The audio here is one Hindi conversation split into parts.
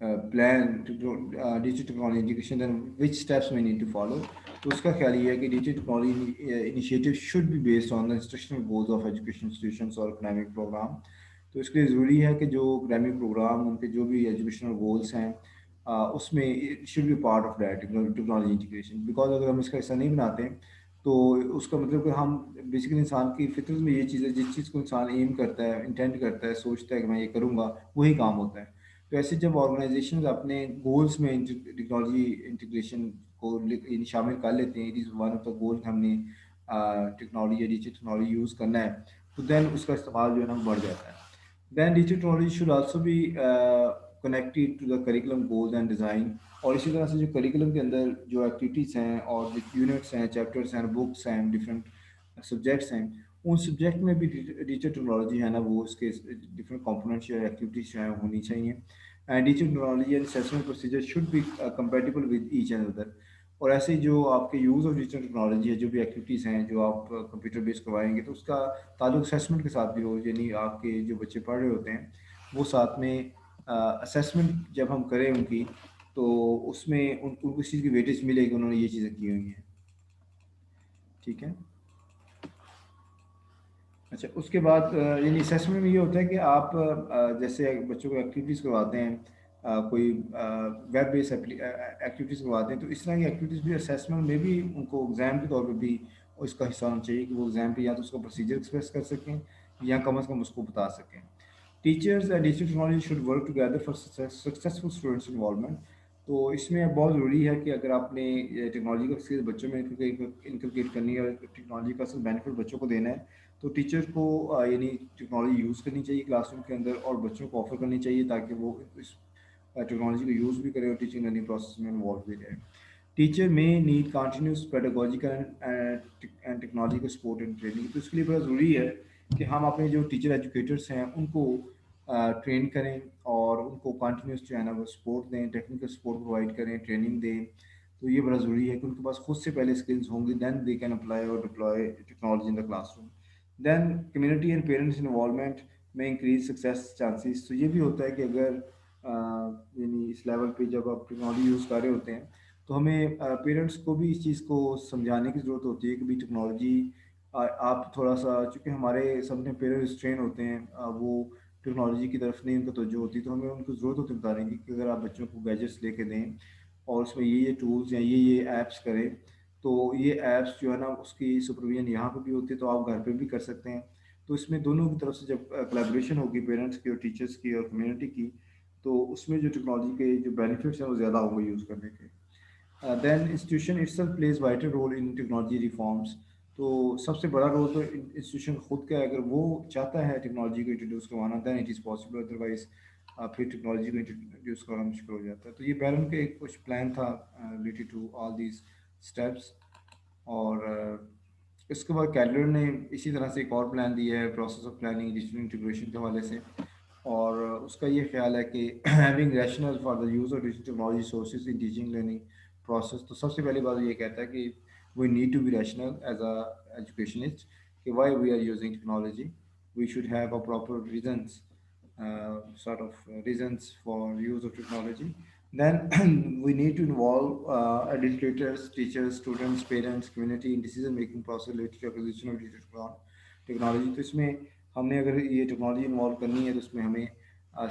plan to digital technology integration, then which steps we need to follow. तो उसका ख्याल ये है कि digital technology initiative should be based on the instructional goals of education institutions और academic program. तो इसके लिए ज़रूरी है कि जो academic program उनके जो भी educational goals हैं उसमें it should be part of that technology integration, because अगर हम इसका हिस्सा नहीं बनाते हैं तो उसका मतलब कि हम बेसिकली इंसान की फितरत में ये चीज़ है, जिस चीज़ को इंसान एम करता है, इंटेंट करता है, सोचता है कि मैं ये करूँगा, वही काम होता है। तो ऐसे जब ऑर्गेनाइजेशन अपने गोल्स में टेक्नोलॉजी इंटीग्रेशन को यानी शामिल कर लेते हैं, it is one of the goal हमने टेक्नोलॉजी या डिजिटल टेक्नोलॉजी यूज़ करना है, तो देन उसका इस्तेमाल जो है ना बढ़ जाता है। Then digital technology should also be connected to the curriculum goals and design. और इसी तरह से जो करिकुलम के अंदर जो एक्टिविटीज़ हैं और जो यूनिट्स हैं, चैप्टर्स हैं, बुक्स हैं, डिफरेंट सब्जेक्ट्स हैं, उन सब्जेक्ट में भी डिजिटल टेक्नोलॉजी है ना वो उसके डिफरेंट कंपोनेंट्स या एक्टिविटीज़ जो है होनी चाहिए। And digital technology and assessment procedure should be compatible with each and other. और ऐसे ही जो आपके यूज़ ऑफ डिजिटल टेक्नोलॉजी है, जो भी एक्टिविटीज़ हैं जो आप कंप्यूटर बेस्ड करवाएंगे, तो उसका ताल्लुक असेसमेंट के साथ भी हो, यानी आपके जो बच्चे पढ़ रहे होते हैं वो साथ में असेसमेंट जब हम करें उनकी, तो उसमें उनको इस चीज़ की वेटेज मिले कि उन्होंने ये चीज़ें की हुई हैं। ठीक है। अच्छा, उसके बाद यानी असेसमेंट में ये होता है कि आप जैसे बच्चों को एक्टिविटीज़ करवाते हैं, कोई वेब बेस्ड एक्टिविटीज़ करवाते हैं, तो इस तरह की एक्टिविटीज़ भी असेसमेंट में भी उनको एग्ज़ाम के तौर पे भी उसका हिस्सा होना चाहिए कि वो एग्ज़ाम पे या तो उसका प्रोसीजर एक्सप्रेस कर सकें या कम से कम उसको बता सकें। Teachers and digital technology should work together for successful students involvement. तो इसमें बहुत ज़रूरी है कि अगर आपने टेक्नोलॉजी का स्किल बच्चों में इनकलकेट करनी है और टेक्नोलॉजी का असल बेनिफिट बच्चों को देना है, तो टीचर को यानी टेक्नोलॉजी यूज़ करनी चाहिए क्लासरूम के अंदर और बच्चों को ऑफर करनी चाहिए, ताकि वो इस टेक्नोलॉजी को यूज़ भी करें और टीचिंग लर्निंग प्रोसेस में इन्वॉल्व भी रहे। टीचर में need continuous pedagogical and technological support and training. तो इसके लिए बड़ा ज़रूरी है कि हम अपने जो टीचर एजुकेटर्स हैं उनको ट्रेन करें और उनको कंटिन्यूस जो है ना वो सपोर्ट दें, टेक्निकल सपोर्ट प्रोवाइड करें, ट्रेनिंग दें। तो ये बड़ा ज़रूरी है कि उनके पास खुद से पहले स्किल्स होंगी, देन दे कैन अप्लाई और deploy technology in the classroom. Then community and parents involvement में इंक्रीज सक्सेस चांसेस। तो ये भी होता है कि अगर यानी इस लेवल पे जब आप टेक्नोलॉजी यूज़ कर रहे होते हैं, तो हमें पेरेंट्स को भी इस चीज़ को समझाने की ज़रूरत होती है कि भाई टेक्नोलॉजी आप थोड़ा सा, चूँकि हमारे सब अपने पेरेंट्स ट्रेन होते हैं, वो टेक्नोलॉजी की तरफ नहीं उनको तवज्जो होती, तो हमें उनको ज़रूरत होती है बताने की कि अगर आप बच्चों को गैजेट्स लेके दें और उसमें ये टूल्स या ये ऐप्स करें, तो ये ऐप्स जो है ना उसकी सुपरविजन यहाँ पे भी होती है, तो आप घर पे भी कर सकते हैं। तो इसमें दोनों की तरफ से जब कोलैबोरेशन होगी पेरेंट्स की और टीचर्स की और कम्युनिटी की, तो उसमें जो टेक्नोलॉजी के जो बेनिफिट्स हैं वो ज़्यादा होंगे यूज़ करने के। Then institution itself plays vital role in technology reforms. तो सबसे बड़ा रोल तो इंस्टीट्यूशन खुद का है, अगर वो चाहता है टेक्नोलॉजी को इंट्रोड्यूस करवाना, then it is possible, otherwise फिर टेक्नोलॉजी को इंट्रोड्यूस करना मुश्किल हो जाता है। तो ये बैरन के एक कुछ प्लान था related to all these steps. और इसके बाद कैडलर ने इसी तरह से एक और प्लान दिया है, process of planning digital integration के हवाले से। और उसका ये ख्याल है कि having rational for the use of digital technology sources in teaching learning process. तो सबसे पहली बात ये कहता है कि we need to be rational as a educationist, कि why we are using technology, we should have a proper reasons, reasons for use of technology. Then we need to involve educators, teachers, students, parents, community in decision making process related to acquisition of digital technology. तो इसमें हमने अगर ये टेक्नोलॉजी इन्वॉल्व करनी है, तो उसमें हमें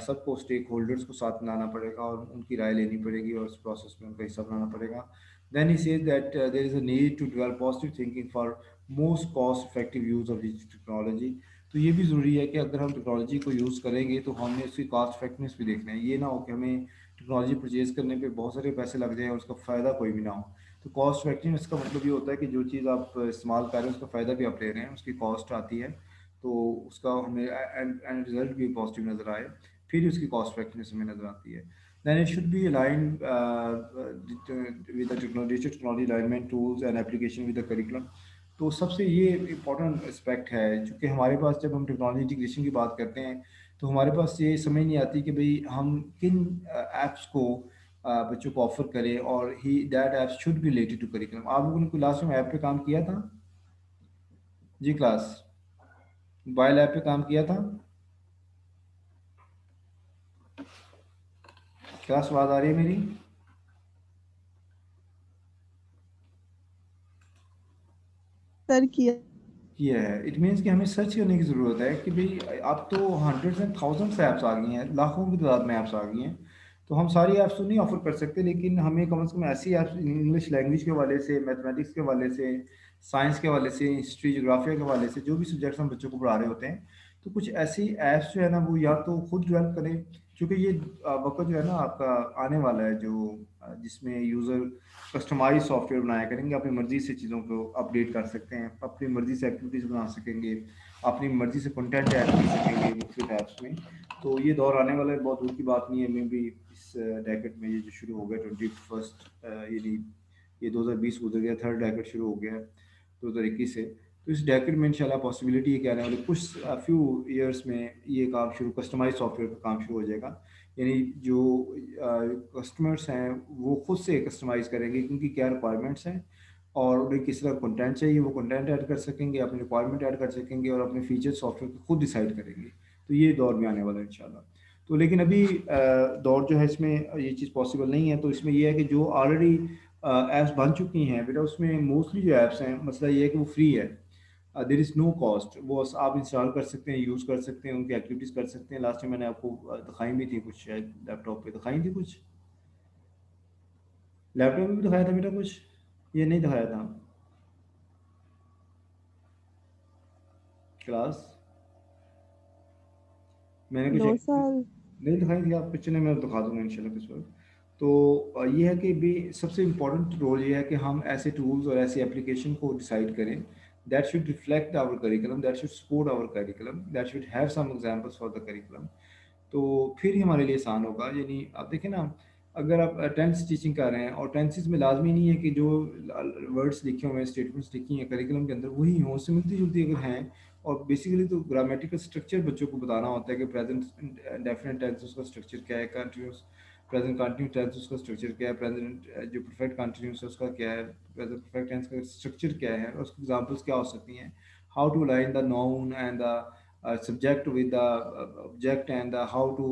सबको स्टेक होल्डर्स को साथ में लाना पड़ेगा और उनकी राय लेनी पड़ेगी और उस प्रोसेस में उनका हिस्सा बनाना पड़ेगा। Then he says that there is a need to develop positive thinking for most cost effective use of digital technology. तो ये भी ज़रूरी है कि अगर हम टेक्नोलॉजी को यूज़ करेंगे तो हमें उसकी कॉस्ट इफेक्टिवनेस भी देखना है। ये ना हो कि हमें टेक्नोलॉजी परचेज़ करने पे बहुत सारे पैसे लग जाएँ और उसका फ़ायदा कोई भी ना हो। तो कॉस्ट इफेक्टिवनेस का मतलब ये होता है कि जो चीज़ आप इस्तेमाल कर रहे हैं उसका फ़ायदा भी आप ले रहे हैं, उसकी कॉस्ट आती है, तो उसका हमें एंड एंड रिजल्ट भी पॉजिटिव नज़र आए, फिर उसकी कॉस्ट इफेक्टिवनेस हमें नज़र आती है। Then it should be aligned with the digital technology alignment tools and application with the curriculum. तो सबसे ये इम्पोर्टेंट एस्पेक्ट है, क्योंकि हमारे पास जब हम टेक्नोलॉजी इंटीग्रेशन की बात करते हैं, तो हमारे पास ये समझ नहीं आती कि भाई हम किन ऐप्स को बच्चों को ऑफर करें, और ही that app should be related to curriculum. आप लोगों ने क्लास में ऐप पे काम किया था? जी क्लास, मोबाइल ऐप पे काम किया था? क्या स्वाद आ रही है मेरी? सर किया। किया है, इट मीन्स कि हमें सर्च करने की ज़रूरत है कि भाई अब तो हंड्रेड्स एंड थाउजेंड्स ऐप्स आ गई हैं, लाखों की तादाद में ऐप्स आ गई हैं। तो हम सारी ऐप्स तो नहीं ऑफर कर सकते, लेकिन हमें कम से कम ऐसी ऐप्स इंग्लिश लैंग्वेज के हवाले से, मैथमेटिक्स के हवाले से, साइंस के हवाले से, हिस्ट्री जोग्राफिया के हवाले से, जो भी सब्जेक्ट्स हम बच्चों को पढ़ा रहे होते हैं, तो कुछ ऐसी ऐप्स जो है ना वो या तो खुद डेवलप करें, क्योंकि ये वक्त जो है ना आपका आने वाला है जो जिसमें यूज़र कस्टमाइज सॉफ्टवेयर बनाया करेंगे, अपनी मर्ज़ी से चीज़ों को अपडेट कर सकते हैं, अपनी मर्ज़ी से एक्टिविटीज़ बना सकेंगे, अपनी मर्ज़ी से कंटेंट ऐड कर सकेंगे मुख्तलिफ ऐप्स में। तो ये दौर आने वाला है, बहुत दूर की बात नहीं है। मैं भी इस डेकेड में ये जो शुरू हो गया 21st, यानी ये 2020 गुजर गया, थर्ड डेकेड शुरू हो गया है 2021 से। तो इस डेकेड में इंशाल्लाह पॉसिबिलिटी है कि आने वाले कुछ फ्यू ईयर्स में ये काम शुरू, कस्टमाइज सॉफ्टवेयर का काम शुरू हो जाएगा। यानी जो कस्टमर्स हैं वो खुद से कस्टमाइज़ करेंगे कि उनकी क्या रिक्वायरमेंट्स हैं और उन्हें किस तरह कंटेंट चाहिए, वो कंटेंट ऐड कर सकेंगे, अपनी रिक्वायरमेंट ऐड कर सकेंगे और अपने फीचर सॉफ्टवेयर को खुद डिसाइड करेंगे। तो ये दौर भी आने वाला है इंशाल्लाह। तो लेकिन अभी दौर जो है इसमें ये चीज़ पॉसिबल नहीं है। तो इसमें ये है कि जो ऑलरेडी ऐप्स बन चुकी हैं बेटा, उसमें मोस्टली जो ऐप्स हैं, मसला ये है कि वो फ्री है, देर इज़ नो कॉस्ट। वो आप इंस्टॉल कर सकते हैं, यूज़ कर सकते हैं, उनकी एक्टिविटीज़ कर सकते हैं। लास्ट टाइम मैंने आपको दिखाई भी थी कुछ, शायद लैपटॉप पे दिखाई थी कुछ, लैपटॉप में भी दिखाया था बेटा कुछ, ये नहीं दिखाया था क्लास, मैंने कुछ नो एक्टिविटी सर। नहीं दिखाई थी आप पिक्चर ने, मैं दिखा दूंगा इंशाल्लाह किस वक्त। तो ये है कि भी सबसे इम्पोर्टेंट रोल ये है कि हम ऐसे टूल्स और ऐसी एप्लीकेशन को डिसाइड करें that should reflect our curriculum, that should support our curriculum, that should have some examples for the curriculum. तो फिर ही हमारे लिए आसान होगा। यानी आप देखें ना, अगर आप टेंस टीचिंग कर रहे हैं और टेंसेस में लाजमी नहीं है कि जो वर्ड्स लिखे हुए हैं, स्टेटमेंट्स लिखी हैं करिकुलम के अंदर वही हों, उससे मिलती जुलती अगर हैं, और बेसिकली तो ग्रामेटिकल स्ट्रक्चर बच्चों को बताना होता है कि प्रेजेंट डेफिनेट टेंस उसका स्ट्रक्चर क्या है, कंटिन्यूस प्रेजेंट कंटिन्यूस टेंस उसका स्ट्रक्चर क्या है, प्रेजेंट जो परफेक्ट कंटिन्यूस है उसका क्या है, प्रेजेंट परफेक्ट टेंस का स्ट्रक्चर क्या है, और उसकी एग्जांपल्स क्या हो सकती हैं, how to align the noun and the subject with the object, and how to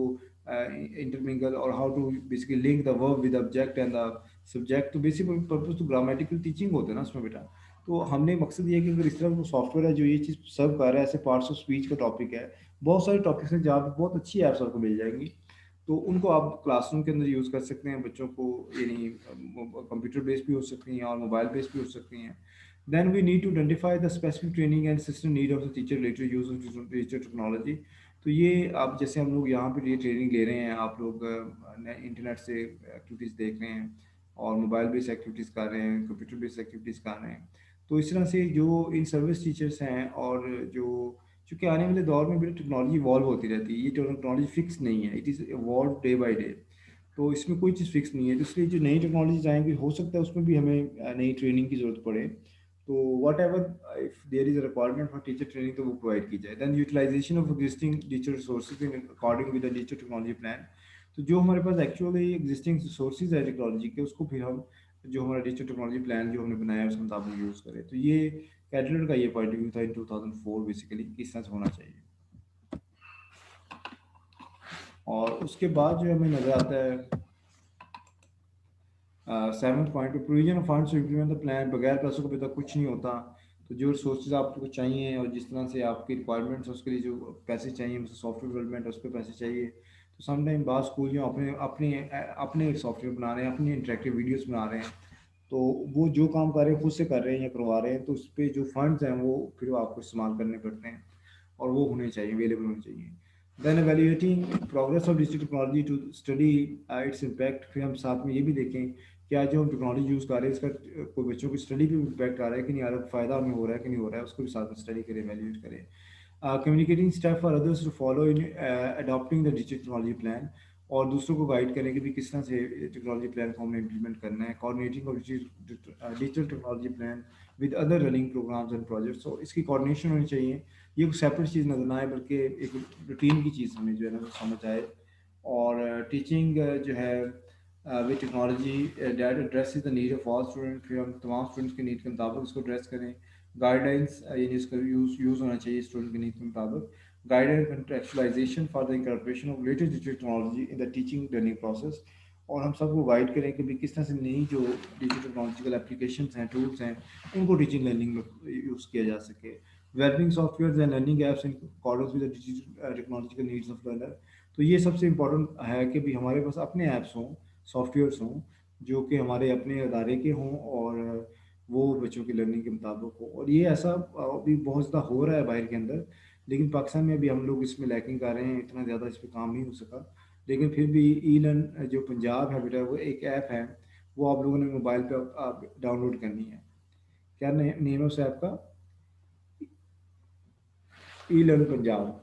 intermingle, or how to basically link the verb with the object and the subject। तो बेसिक पर्पज तो ग्रामेटिकल टीचिंग होते हैं ना उसमें बेटा। तो हमने मकसद ये है कि अगर इस तरह का सॉफ्टवेयर है जो ये चीज़ सर्व कर रहा है, ऐसे पार्ट्स ऑफ स्पीच का टॉपिक है, बहुत सारे टॉपिक्स हैं जहाँ पे बहुत अच्छी ऐप्स आपको मिल जाएंगी। तो उनको आप क्लासरूम के अंदर यूज़ कर सकते हैं बच्चों को, यानी कंप्यूटर बेस्ड भी हो सकती हैं और मोबाइल बेस्ड भी हो सकती हैं। Then we need to identify the specific training and system need of the teacher related use of digital technology। तो ये आप जैसे हम लोग यहाँ पे ये ट्रेनिंग ले रहे हैं, आप लोग इंटरनेट से एक्टिविटीज़ देख रहे हैं और मोबाइल बेस्ड एक्टिविटीज़ कर रहे हैं, कंप्यूटर बेस्ड एक्टिविटीज़ कर रहे हैं। तो इस तरह से जो इन सर्विस टीचर्स हैं, और जो चूँकि आने वाले दौर में भी टेक्नोलॉजी इवॉल्व होती रहती है, ये टेक्नोलॉजी फिक्स नहीं है, it is evolve day by day. तो इसमें कोई चीज़ फिक्स नहीं है, तो इसलिए जो नई टेक्नोलॉजीज आएंगी हो सकता है उसमें भी हमें नई ट्रेनिंग की ज़रूरत पड़े। तो whatever if there is a requirement for teacher training तो वो प्रोवाइड की जाए। Then utilization of existing teacher resources in according with the teacher technology plan. तो जो हमारे पास एक्चुअली एग्जिस्टिंग रिसोर्सेज है टेक्नोलॉजी के, उसको फिर हम जो हमारा टीचर टेक्नोलॉजी प्लान जो हमने बनाया है उसके मुताबिक यूज़ करें। तो ये कैटलर का ये पॉइंट ऑफ व्यू था इन 2004 बेसिकली किस तरह से होना चाहिए। और उसके बाद जो हमें नज़र आता है सेवन्थ पॉइंट पे, provision of funds to implement the plan. बगैर पैसों के तक कुछ नहीं होता। तो जो रिसोर्सेज आपको चाहिए और जिस तरह से आपकी रिक्वायरमेंट्स है उसके लिए जो पैसे चाहिए, जैसे सॉफ्टवेयर डेवलपमेंट है उस पर पैसे चाहिए। तो समटाइम बाद स्कूल जो अपने अपने अपने सॉफ्टवेयर बना रहे हैं, अपनी इंटरेक्टिव वीडियोस बना रहे हैं, तो वो जो काम कर रहे हैं खुद से कर रहे हैं या करवा रहे हैं, तो उस पर जो फंड्स हैं वो फिर वो आपको इस्तेमाल करने पड़ते हैं, और वो होने चाहिए, अवेलेबल होने चाहिए। Then evaluating progress of digital technology to study its impact. फिर हम साथ में ये भी देखें क्या जो हम टेक्नोलॉजी यूज़ कर रहे हैं इसका कोई बच्चों की स्टडी पे इम्पैक्ट आ रहा है कि नहीं आ रहा, फ़ायदा हमें हो रहा है कि नहीं हो रहा है, उसको भी साथ में स्टडी करें, एवेल्यूएट करें। Communicating step for others to follow in adopting the digital technology plan. और दूसरों को गाइड करें कि भी किस तरह से टेक्नोलॉजी प्लान को हमने इम्प्लीमेंट करना है। Coordinating of digital technology plan with other running programmes and projects. तो इसकी कोऑर्डिनेशन होनी चाहिए, ये कोई सेपरेट चीज़ नजर ना आए, बल्कि एक रूटीन की चीज़ हमें जो है ना वो समझ आए। और टीचिंग जो है with technology that address the need of all student. फिर हम तमाम स्टूडेंट्स के नीड के मुताबिक उसको एड्रेस करें। गाइडलाइंस यानी इसका यूज़ होना चाहिए स्टूडेंट के नीड के मुताबिक। Guide and contextualization for the incorporation of latest digital technology in the teaching learning process. और हम सबको गाइड करें कि भाई किस तरह से नई जो डिजिटल टेक्नोलॉजिकल एप्लीकेशंस हैं, टूल्स हैं, उनको टीचिंग लर्निंग में यूज़ किया जा सके। Developing software and learning apps in according with the digital technological needs of learner. तो ये सबसे इम्पोर्टेंट है कि भी हमारे पास अपने ऐप्स हों, सॉफ्टवेयर्स हों, जो कि हमारे अपने अदारे के हों और वो बच्चों की लर्निंग के मुताबिक हो। और ये ऐसा अभी बहुत ज़्यादा हो रहा है बाहर के अंदर, लेकिन पाकिस्तान में अभी हम लोग इसमें लैकिंग कर रहे हैं, इतना ज़्यादा इस पर काम नहीं हो सका। लेकिन फिर भी ई लर्न जो पंजाब है बेटा, वो एक ऐप है, वो आप लोगों ने मोबाइल पे आप डाउनलोड करनी है। क्या नेम है उस ऐप का? ई लर्न पंजाब।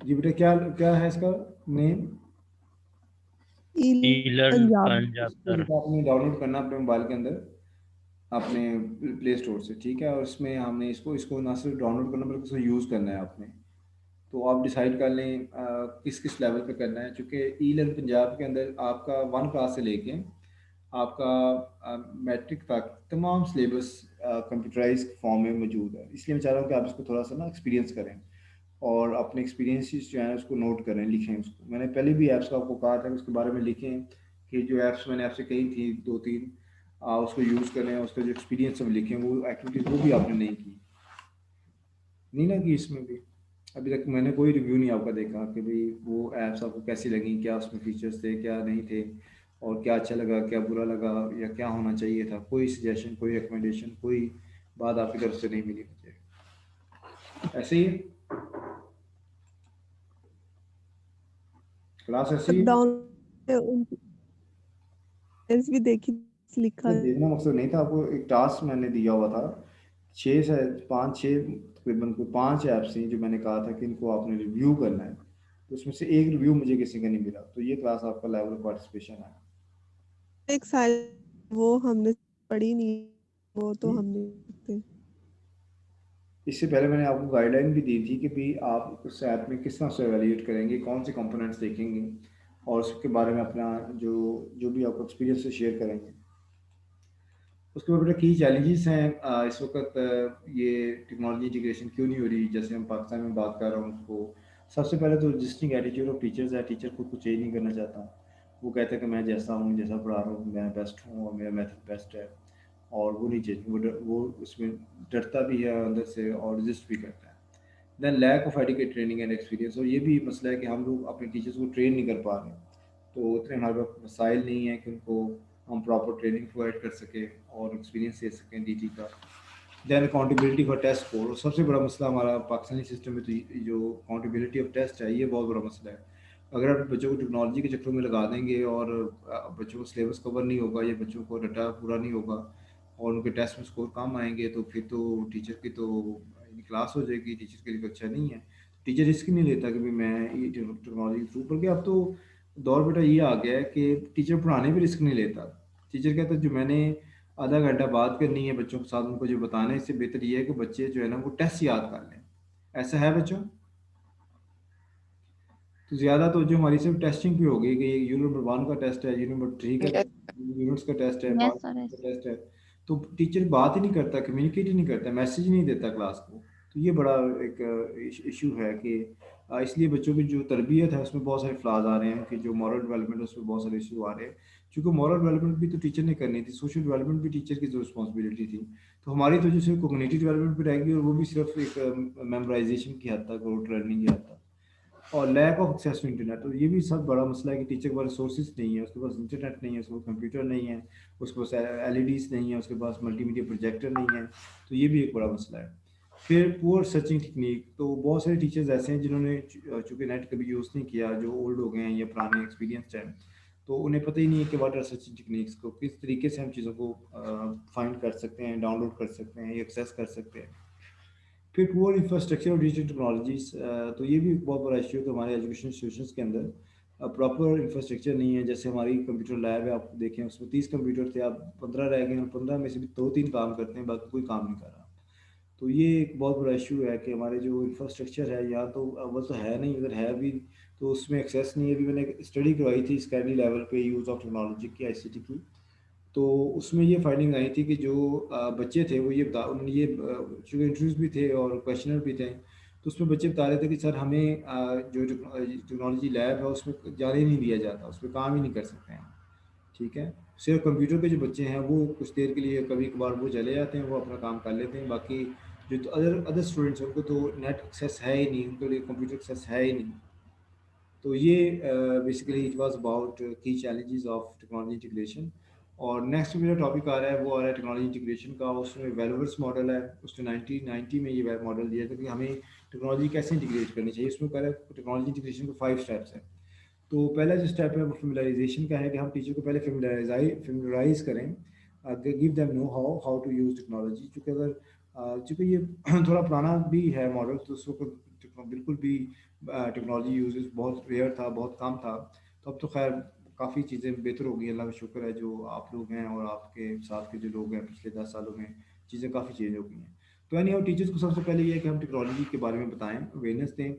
जी बेटा, क्या क्या है इसका नेम? ई लर्न पंजाब। पंजाब इसको सर। बेटा आपने डाउनलोड करना अपने मोबाइल के अंदर, अपने प्ले स्टोर से, ठीक है। और इसमें हमने इसको इसको ना सिर्फ डाउनलोड करना बल्कि इसको यूज़ करना है आपने। तो आप डिसाइड कर लें किस किस लेवल पे करना है, चूँकि ई लर्न पंजाब के अंदर आपका 1 क्लास से लेके आपका मैट्रिक तक तमाम सिलेबस कंप्यूटराइज फॉर्म में मौजूद है। इसलिए मैं चाह रहा हूँ कि आप इसको थोड़ा सा ना एक्सपीरियंस करें और अपने एक्सपीरियंसेस जो हैं उसको नोट करें, लिखें उसको। मैंने पहले भी ऐप्स का आपको कहा था कि उसके बारे में लिखें, कि जो ऐप्स मैंने आपसे कही थी 2-3, उसको यूज़ करें, उसका जो एक्सपीरियंस हम लिखें, वो एक्टिविटीज़ वो भी आपने नहीं की, नहीं ना कि इसमें भी अभी तक मैंने कोई रिव्यू नहीं आपका देखा कि भाई वो ऐप्स आपको कैसी लगी, क्या उसमें फीचर्स थे, क्या नहीं थे, और क्या अच्छा लगा, क्या बुरा लगा, या क्या होना चाहिए था। कोई सजेशन, कोई रिकमेंडेशन, कोई बात आपकी तरफ से नहीं मिली मुझे। ऐसे ही क्लास ऐसी है। डाउन भी देखी, लिखा मैं है। देखना मकसद नहीं था, आपको एक टास्क मैंने दिया हुआ था, 5 6 तकरीबन कोई 5 ऐप्स थी जो मैंने कहा था कि इनको आपने रिव्यू करना है, तो उसमें से एक रिव्यू मुझे किसी का नहीं मिला। तो ये क्लास आपका लेवल पार्टिसिपेशन है। एक साइड वो हमने पढ़ी नहीं, वो तो हमने देखते। इससे पहले मैंने आपको गाइडलाइन भी दी थी कि भी आप उस ऐप में किस तरह से एवेल्यूएट करेंगे, कौन से कंपोनेंट्स देखेंगे, और उसके बारे में अपना जो जो भी आपको एक्सपीरियंस है शेयर करेंगे। उसके बाद बेटा की चैलेंजेस हैं इस वक्त, ये टेक्नोलॉजी इंटीग्रेशन क्यों नहीं हो रही, जैसे हम पाकिस्तान में बात कर रहा हूँ उसको। सबसे पहले तो रजिस्टिंग एटीट्यूड ऑफ टीचर्स है, टीचर खुद को चेंज नहीं करना चाहता। वो कहता है कि मैं जैसा हूँ, जैसा पढ़ा रहा हूँ, मैं बेस्ट हूँ और मेरा मेथड बेस्ट है, और वो नहीं चेंज, वो उसमें डरता भी है अंदर से और रजिस्ट भी करता है। Then lack of adequate training and experience, और ये भी मसला है कि हम लोग अपने टीचर्स को ट्रेन नहीं कर पा रहे, तो उतने हमारे पास वसाइल नहीं है कि उनको हम प्रॉपर ट्रेनिंग प्रोवाइड कर सकें और एक्सपीरियंस दे सकें डीटी का। Then accountability for test score, और सबसे बड़ा मसला हमारा पाकिस्तानी सिस्टम में तो जो अकाउंटेबिलिटी ऑफ टेस्ट है, ये बहुत बड़ा मसला है। अगर आप बच्चों को टेक्नोलॉजी के चक्रों में लगा देंगे और बच्चों को सिलेबस कवर नहीं होगा या बच्चों को डाटा पूरा नहीं होगा और उनके टेस्ट में स्कोर कम आएंगे, तो फिर तो टीचर की तो क्लास हो जाएगी, टीचर के लिए अच्छा नहीं है। टीचर रिस्क नहीं लेता कि भाई मैं ये टेक्नोलॉजी के थ्रू, बल्कि अब तो दौर बेटा ये आ गया है कि टीचर पढ़ाने भी रिस्क नहीं लेता। टीचर कहता है जो मैंने आधा घंटा बात करनी है बच्चों के साथ, उनको जो बताना है, इससे बेहतर ये है कि बच्चे जो है ना वो टेस्ट याद कर लें। ऐसा है बच्चों? तो ज़्यादा तो जो हमारी सिर्फ टेस्टिंग पे होगी कि यूनिट नंबर 1 का टेस्ट है, यूनिट नंबर 3 का यूनिट्स का टेस्ट है, यस 5 सर, का टेस्ट है। तो टीचर बात ही नहीं करता, कम्युनिकेट ही नहीं करता, मैसेज नहीं देता क्लास को। तो ये बड़ा एक इशू है कि इसलिए बच्चों की जो तरबियत है उसमें बहुत सारे फ्लाज आ रहे हैं, कि जो मॉरल डेवलपमेंट है उसमें बहुत सारे इशू आ रहे हैं। क्योंकि मॉरल डेवलपमेंट भी तो टीचर ने करनी थी, सोशल डेवलपमेंट भी टीचर की जो रिस्पॉन्सिबिलिटी थी। तो हमारी तो जो सिर्फ कोग्निटिव डेवलपमेंट भी रहेगी, और वो भी सिर्फ एक मेमोराइजेशन की हद तक और लर्निंग की हद तक। और lack of access to internet, तो ये भी सब बड़ा मसला है कि टीचर के पास रिसोर्सेज नहीं है, उसके पास इंटरनेट नहीं है, उसके पास कंप्यूटर नहीं है, उसके पास एलईडीज नहीं है, उसके पास मल्टीमीडिया प्रोजेक्टर नहीं है। तो ये भी एक बड़ा मसला है। फिर पुअर सर्चिंग टेक्निक, तो बहुत सारे टीचर्स ऐसे हैं जिन्होंने चूँकि नेट कभी यूज़ नहीं किया, जो ओल्ड हो गए हैं या पुराने एक्सपीरियंसड हैं, तो उन्हें पता ही नहीं है कि वाट आर सर्चिंग टेक्निक्स, को किस तरीके से हम चीज़ों को फाइंड कर सकते हैं, डाउनलोड कर सकते हैं या एक्सेस कर सकते हैं। फिर पुअर इंफ्रास्ट्रक्चर और डिजिटल टेक्नोलॉजीज, तो ये भी एक बहुत बड़ा इशू है कि हमारे एजुकेशन इंस्टीट्यूशंस के अंदर प्रॉपर इंफ्रास्ट्रक्चर नहीं है। जैसे हमारी कंप्यूटर लैब है, आप देखें उसमें 30 कंप्यूटर थे, अब 15 रह गए हैं, 15 में से भी 2-3 काम करते हैं, बाकी कोई काम नहीं कर रहा। तो ये एक बहुत बड़ा इशू है कि हमारे जो इंफ्रास्ट्रक्चर है, या तो अव्वल तो है नहीं, अगर है भी तो उसमें एक्सेस नहीं है। अभी मैंने एक स्टडी करवाई थी स्कैडी लेवल पे यूज़ ऑफ टेक्नोलॉजी की, आईसीटी की, तो उसमें ये फाइंडिंग आई थी कि जो बच्चे थे वो ये बता, उन्होंने ये चूँकि इंटरव्यूज़ भी थे और क्वेश्चनर भी थे, तो उसमें बच्चे बता रहे थे कि सर हमें जो टेक्नोलॉजी लैब है उसमें जाने ही नहीं दिया जाता, उसमें काम ही नहीं कर सकते हैं। ठीक है, सिर्फ कंप्यूटर के जो बच्चे हैं वो कुछ देर के लिए कभी कभार वो चले जाते हैं, वो अपना काम कर लेते हैं, बाकी जो तो अदर अदर स्टूडेंट्स हैं उनको तो नेट एक्सेस है ही नहीं, उनके लिए कंप्यूटर एक्सेस है ही नहीं। तो ये बेसिकली इट वाज अबाउट की चैलेंजेस ऑफ टेक्नोलॉजी इंटीग्रेशन। और नेक्स्ट मेरा टॉपिक आ रहा है, वो आ रहा है टेक्नोलॉजी इंटीग्रेशन का। उसमें वेलोवर्स मॉडल है, उसने 1990 में ये मॉडल दिया था कि हमें टेक्नोलॉजी कैसे इंटीग्रेट करनी चाहिए। उसमें कह रहा है टेक्नोलॉजी इंटीग्रेशन के 5 स्टेप्स हैं। तो पहला जो स्टेप है वो फेमिलराइजेशन का है कि हम टीचर को पहले फेमिलराइज करें, give them know how how to use technology. क्योंकि अगर चूँकि ये थोड़ा पुराना भी है मॉडल, तो उस वक्त बिल्कुल भी टेक्नोलॉजी यूजेस बहुत रेयर था, बहुत कम था। तो अब तो खैर काफ़ी चीज़ें बेहतर हो गई, अल्लाह का शुक्र है। जो आप लोग हैं और आपके साथ के जो लोग हैं, पिछले 10 सालों में चीज़ें काफ़ी चेंज हो गई हैं। तो यानी और टीचर्स को सबसे पहले ये है कि हम टेक्नोलॉजी के बारे में बताएं, अवेयरनेस दें।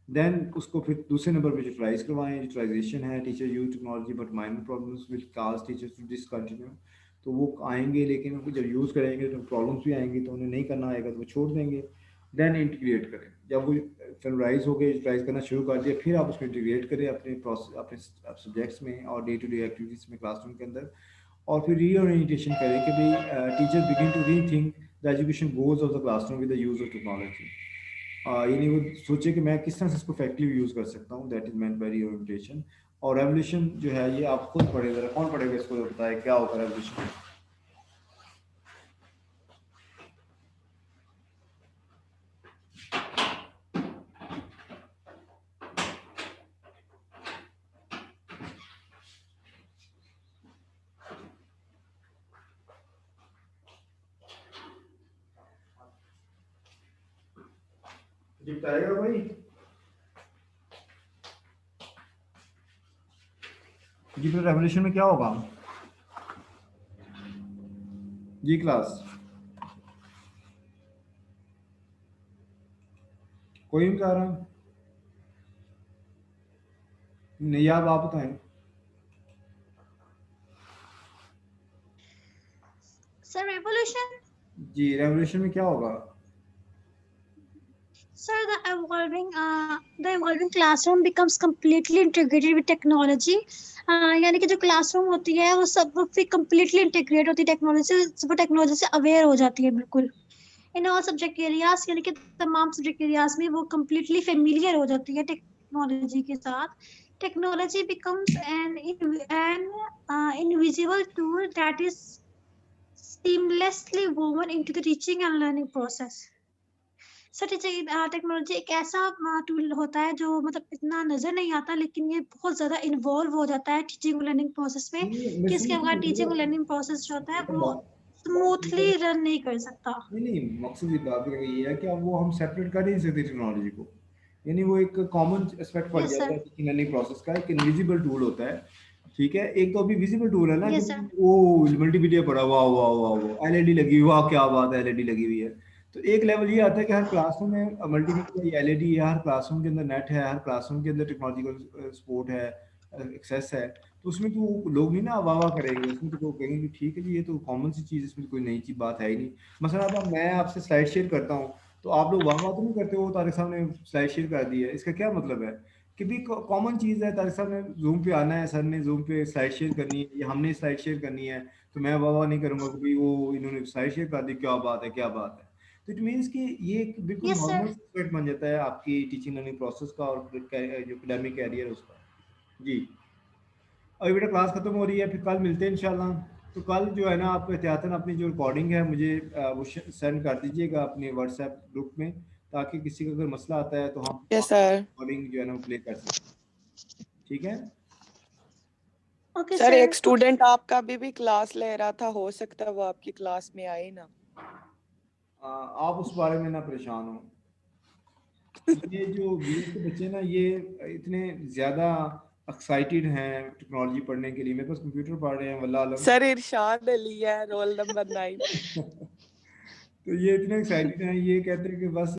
देन उसको फिर दूसरे नंबर पे यूटिलाइज करवाएं। यूटिलाइजेशन है, teacher use technology but minor problems will cause teachers to discontinue. तो वो आएंगे, लेकिन उनको जब यूज़ करेंगे तो प्रॉब्लम्स भी आएंगी, तो उन्हें नहीं करना आएगा तो वो छोड़ देंगे। देन इंटीग्रेट करें, जब वो फेमराइज हो गए, यूटिलाइज करना शुरू कर दिया, फिर आप उसको इंटीग्रेट करें अपने प्रोसेस, अपने सब्जेक्ट्स में और डे टू डे एक्टिविटीज़ में क्लासरूम के अंदर। और फिर रीओरिएंटेशन करें कि भाई teacher begin to rethink the education goals of the classroom with the use of technology. यानी वो सोचे कि मैं किस तरह से इसको इफेक्टिव यूज़ कर सकता हूँ। That is meant by reorientation. और रेवोल्यूशन जो है ये आप खुद पढ़े, जरा कौन पढ़ेगा इसको, बताए क्या होगा रेवोल्यूशन। जी बताएगा भाई, जी फिर रेवोल्यूशन में क्या होगा। जी क्लास, कोई नहीं बता रहा, नहीं आप बताएं। Sir, revolution. जी रेवोल्यूशन में क्या होगा। Sir, the evolving classroom becomes completely integrated with technology. यानी कि जो क्लासरूम होती है वो सब फिर completely integrate होती है टेक्नोलॉजी से, वो टेक्नोलॉजी से अवेयर हो जाती है बिल्कुल। इन ऑल सब्जेक्ट एरियाज, यानी कि तमाम सब्जेक्ट एरियाज में वो completely familiar हो जाती है टेक्नोलॉजी के साथ। Technology becomes an invisible tool that is seamlessly woven into the teaching and learning process. Sir technology एक ऐसा टूल होता है जो मतलब इतना नजर नहीं आता, लेकिन ये बहुत ज्यादा इन्वॉल्व हो जाता है टीचिंग और लर्निंग प्रोसेस में, मैं कि इसके समझ बगैर टीचिंग और लर्निंग प्रोसेस जो होता है वो स्मूथली रन नहीं कर सकता। नहीं नहीं, मकसद ये बात का ये है कि अब वो हम सेपरेट कर ही नहीं सकते टेक्नोलॉजी को। यानी वो एक कॉमन एस्पेक्ट पड़ यस जाता सर। है टीचिंग लर्निंग प्रोसेस का, एक इनविजिबल टूल होता है। ठीक है, एक तो अभी विजिबल टूल है ना कि यस सर। वो मल्टीमीडिया पड़ा, वाह वाह वाह वाह, एलईडी लगी हुई, वाह क्या बात है एलईडी लगी हुई है। तो एक लेवल ये आता है कि हर क्लासरूम में मल्टीमीडिया या एलईडी है, हर क्लासरूम के अंदर नेट है, हर क्लासरूम के अंदर टेक्नोलॉजिकल सपोर्ट है, एक्सेस है। तो उसमें तो लोग नहीं ना वाह वाह करेंगे, उसमें तो लोग कहेंगे कि ठीक है जी, ये तो कॉमन सी चीज़, इसमें तो कोई नई चीज बात है ही नहीं। मसलन अब मैं आपसे स्लाइड शेयर करता हूँ, तो आप लोग वाह वाह तो नहीं करते हो, तारिक साहब ने स्लाइड शेयर कर दी है, इसका क्या मतलब है कि भी कॉमन चीज़ है, तारिक साहब ने जूम पे आना है, सर ने जूम पे स्लाइड शेयर करनी है, या हमने स्लाइड शेयर करनी है, तो मैं वाह वाह नहीं करूँगा कि भाई वो इन्होंने स्लाइड शेयर कर दी, क्या बात है क्या बात है। तो इट मीन्स कि ये एक बिल्कुल यस सर। नॉर्मल एस्पेक्ट बन जाता है आपकी टीचिंग लर्निंग प्रोसेस का और जो एकेडमिक कैरियर है उसका। जी, अभी बेटा क्लास खत्म हो रही है, फिर कल मिलते हैं इंशाल्लाह। तो कल जो है ना, आप एहतियातन अपनी जो रिकॉर्डिंग है मुझे वो सेंड कर दीजिएगा अपने व्हाट्सएप ग्रुप में, ताकि किसी का अगर मसला आता है तो हम यस सर। रिकॉर्डिंग जो है ना वो प्ले कर सकें। ठीक है ओके सर सर। एक स्टूडेंट आपका अभी भी क्लास ले रहा था, हो सकता है वो आपकी क्लास में आए ना। आप उस बारे में ना परेशान हो। ये जो बीएड के बच्चे ना, ये इतने ज़्यादा एक्साइटेड हैं टेक्नोलॉजी पढ़ने के लिए, मेरे पास कंप्यूटर पढ़ रहे हैं वल्लाह आलम। सर इरशाद अली है, रोल नंबर 9। तो ये इतने एक्साइटेड हैं, ये कहते हैं कि बस